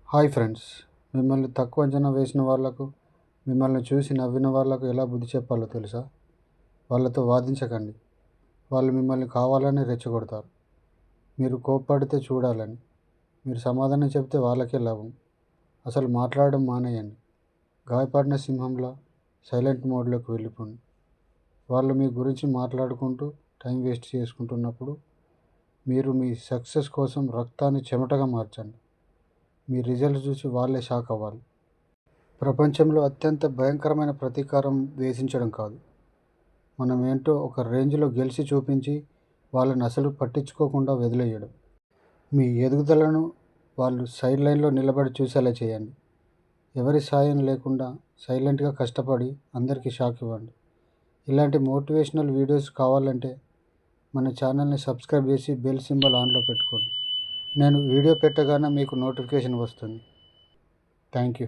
Hi friends, మిమ్మల్ని తక్కువ అంచనా వేసిన వాళ్ళకు, మిమ్మల్ని చూసి నవ్విన వాళ్ళకు ఎలా బుద్ధి చెప్పాలో తెలుసా? వాళ్ళతో వాదించకండి. వాళ్ళు మిమ్మల్ని కావాలని రెచ్చగొడతారు. మీరు కోప్పడితే చూడాలని, మీరు సమాధానం చెప్తే వాళ్ళకే లాభం. అసలు మాట్లాడడం మానేయండి. గాయపడిన సింహంలా సైలెంట్ మోడ్లోకి వెళ్ళిపోండి. వాళ్ళు మీ గురించి మాట్లాడుకుంటూ టైం వేస్ట్ చేసుకుంటున్నప్పుడు మీరు మీ సక్సెస్ కోసం రక్తాన్ని చెమటగా మార్చండి. మీ రిజల్ట్స్ చూసి వాళ్ళే షాక్ అవ్వాలి. ప్రపంచంలో అత్యంత భయంకరమైన ప్రతీకారం ద్వేషించడం కాదు, మనం ఏంటో ఒక రేంజ్లో గెలిచి చూపించి వాళ్ళని అసలు పట్టించుకోకుండా వదిలేయడం. మీ ఎదుగుదలను వాళ్ళు సైడ్ లైన్లో నిలబడి చూసేలా చేయండి. ఎవరి సాయం లేకుండా సైలెంట్గా కష్టపడి అందరికీ షాక్ ఇవ్వండి. ఇలాంటి మోటివేషనల్ వీడియోస్ కావాలంటే మన ఛానల్ని సబ్స్క్రైబ్ చేసి బెల్ సింబల్ ఆన్లో పెట్టుకోండి. నేను వీడియో పెట్టగానే మీకు నోటిఫికేషన్ వస్తుంది. Thank you.